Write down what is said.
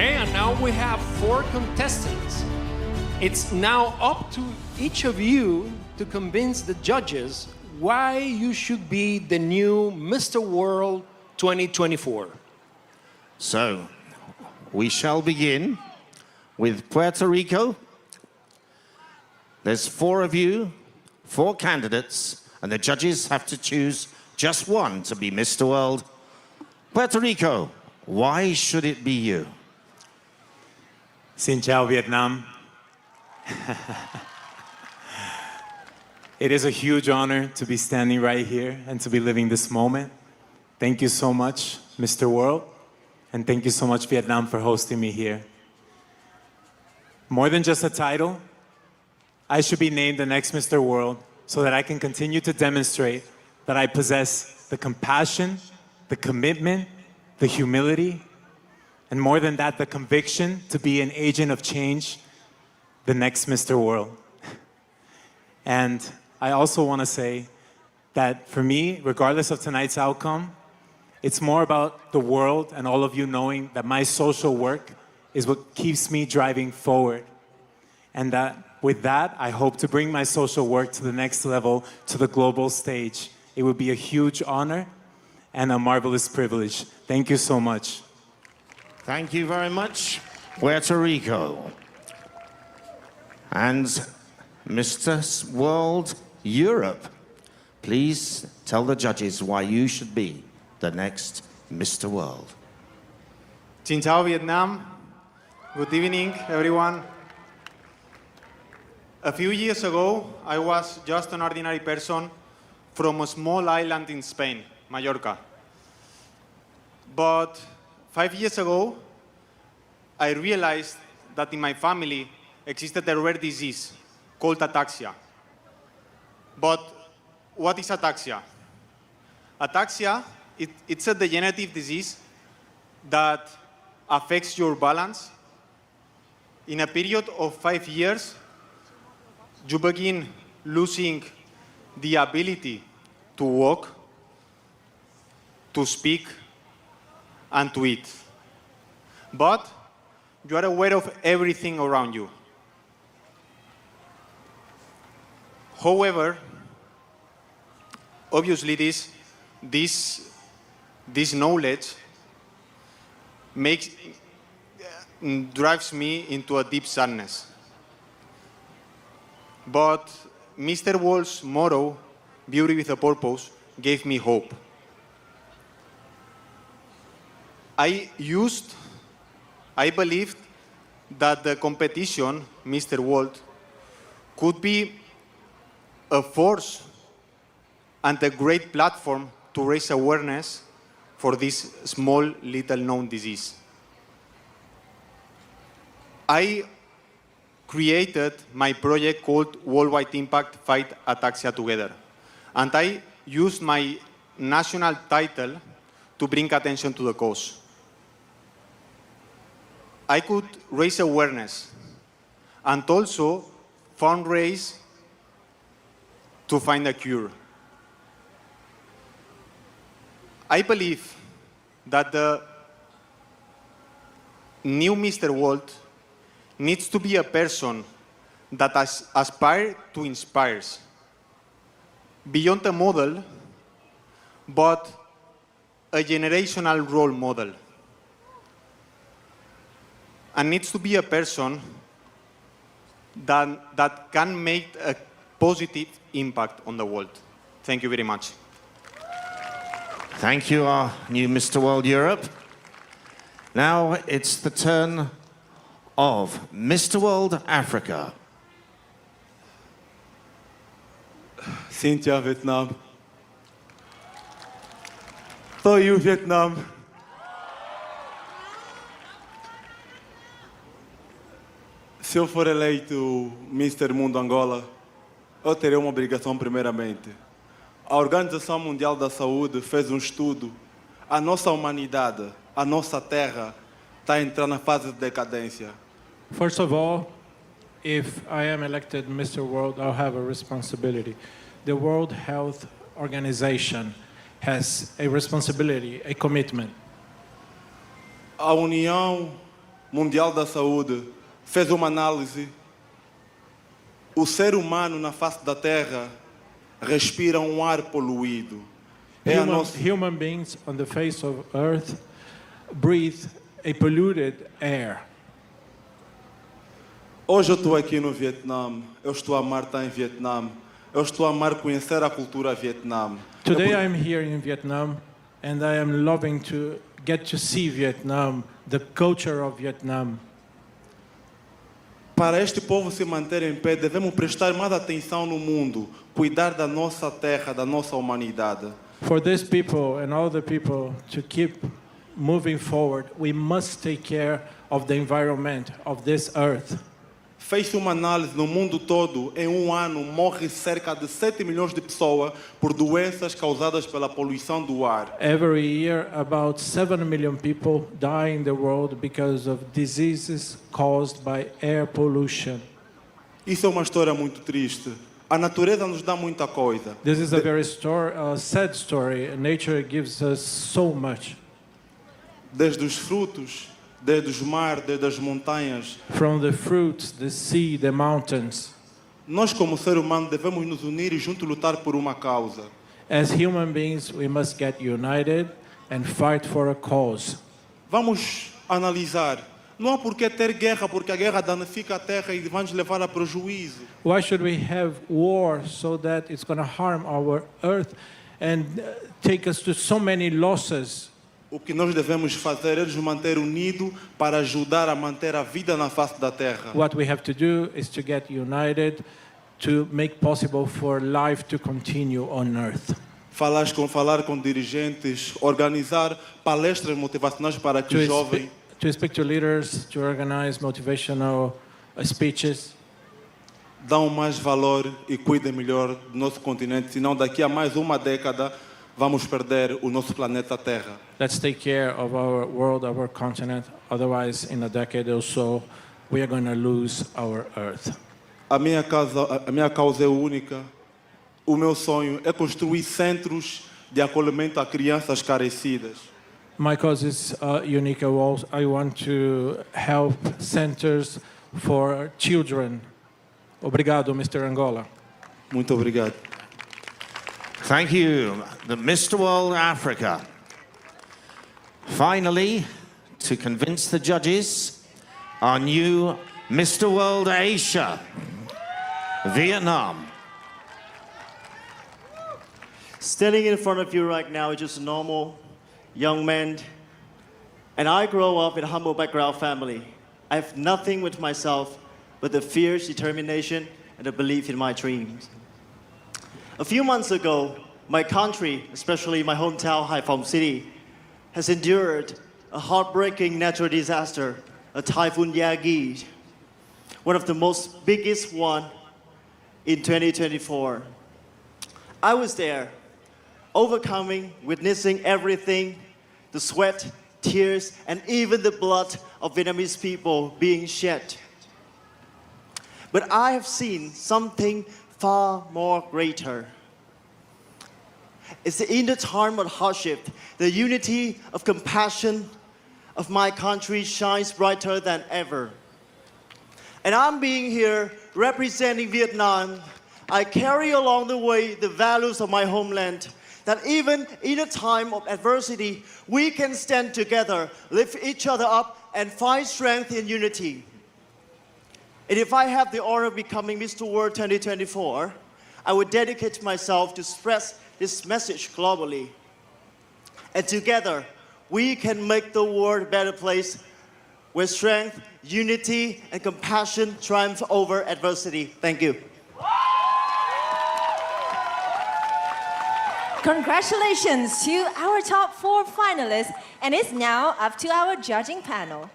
Okay, and now we have 4 contestants. It's now up to each of you to convince the judges why you should be the new Mr. World 2024. So, we shall begin with Puerto Rico. There's 4 of you, 4 candidates, and the judges have to choose just one to be Mr. World. Puerto Rico, why should it be you? Xin chào Vietnam. It is a huge honor to be standing right here and to be living this moment. Thank you so much, Mr. World, and thank you so much, Vietnam, for hosting me here. More than just a title, I should be named the next Mr. World so that I can continue to demonstrate that I possess the compassion, the commitment, the humility, and more than that, the conviction to be an agent of change, the next Mr. World. And I also want to say that for me, regardless of tonight's outcome, it's more about the world and all of you knowing that my social work is what keeps me driving forward. And that with that, I hope to bring my social work to the next level, to the global stage. It would be a huge honor and a marvelous privilege. Thank you so much. Thank you very much, Puerto Rico. And Mr. World Europe, please tell the judges why you should be the next Mr. World. Xin chào Vietnam. Good evening, everyone. A few years ago, I was just an ordinary person from a small island in Spain, Mallorca. But 5 years ago, I realized that in my family existed a rare disease called ataxia. But what is ataxia? Ataxia, it's a degenerative disease that affects your balance. In a period of 5 years, you begin losing the ability to walk, to speak, and to eat. But you are aware of everything around you. However, obviously this knowledge drives me into a deep sadness. But Mr. World's motto, Beauty with a Purpose, gave me hope. I believed that the competition, Mr. World, could be a force and a great platform to raise awareness for this small, little-known disease. I created my project called Worldwide Impact Fight Ataxia Together. And I used my national title to bring attention to the cause. I could raise awareness and also fundraise to find a cure. I believe that the new Mr. World needs to be a person that aspires to inspire, beyond a model, but a generational role model. And needs to be a person that can make a positive impact on the world. Thank you very much. Thank you, our new Mr. World Europe. Now it's the turn of Mr. World Africa. Xin chào Vietnam. Tôi yêu Vietnam. Se eu for eleito Mr. Mundo Angola, eu terei uma obrigação primeiramente. A Organização Mundial da Saúde fez um estudo. A nossa humanidade, a nossa terra, está entrando na fase de decadência. First of all, if I am elected Mr. World, I'll have a responsibility. The World Health Organization has a responsibility, a commitment. A união Mundial da Saúde fez uma análise. O ser humano na face da Terra respira um ar poluído. Human beings on the face of Earth breathe a polluted air. Hoje eu estou aqui no Vietnã, eu estou a amar estar em Vietnã, eu estou a amar conhecer a cultura Vietnã. Today I'm here in Vietnam and I am loving to get to see Vietnam, the culture of Vietnam. Para este povo se manter em pé, devemos prestar mais atenção no mundo, cuidar da nossa terra, da nossa humanidade. For these people and all the people to keep moving forward, we must take care of the environment of this earth. Fez uma análise no mundo todo, em um ano morre cerca de 7 milhões de pessoas por doenças causadas pela poluição do ar. Every year, about 7 million people die in the world because of diseases caused by air pollution. Isso é uma história muito triste. A natureza nos dá muita coisa. This is a very sad story. Nature gives us so much. Desde os frutos, desde os mares, desde as montanhas. From the fruits, the sea, the mountains. Nós como ser humano devemos nos unir e juntos lutar por uma causa. As human beings, we must get united and fight for a cause. Vamos analisar. Não há por que ter guerra, porque a guerra danifica a terra e vai nos levar a prejuízo. Why should we have war so that it's going to harm our earth and take us to so many losses? O que nós devemos fazer é nos manter unidos para ajudar a manter a vida na face da terra. What we have to do is to get united to make possible for life to continue on earth. Falar com dirigentes, organizar palestras motivacionais para que os jovens to speak to leaders, to organize motivational speeches. Dão mais valor e cuidem melhor do nosso continente, senão daqui a mais uma década vamos perder o nosso planeta Terra. Let's take care of our world, our continent. Otherwise, in a decade or so, we are going to lose our earth. A minha causa é única. O meu sonho é construir centros de acolhimento a crianças carecidas. My cause is unique. I want to help centers for children. Obrigado, Mr. Angola. Muito obrigado. Thank you, the Mr. World Africa. Finally, to convince the judges, our new Mr. World Asia, Vietnam. Standing in front of you right now is just a normal young man, and I grow up in a humble background family. I have nothing with myself but the fierce determination and the belief in my dreams. A few months ago, my country, especially my hometown, Haiphong City, has endured a heartbreaking natural disaster, a Typhoon Yagi, one of the most biggest one in 2024. I was there, overcoming, witnessing everything, the sweat, tears, and even the blood of Vietnamese people being shed. But I have seen something far more greater. It's in the time of hardship, the unity of compassion of my country shines brighter than ever. And I'm being here representing Vietnam. I carry along the way the values of my homeland, that even in a time of adversity, we can stand together, lift each other up, and find strength in unity. And if I have the honor of becoming Mr. World 2024, I would dedicate myself to spread this message globally. And together, we can make the world a better place where strength, unity, and compassion triumph over adversity. Thank you. Congratulations to our top 4 finalists, and it's now up to our judging panel.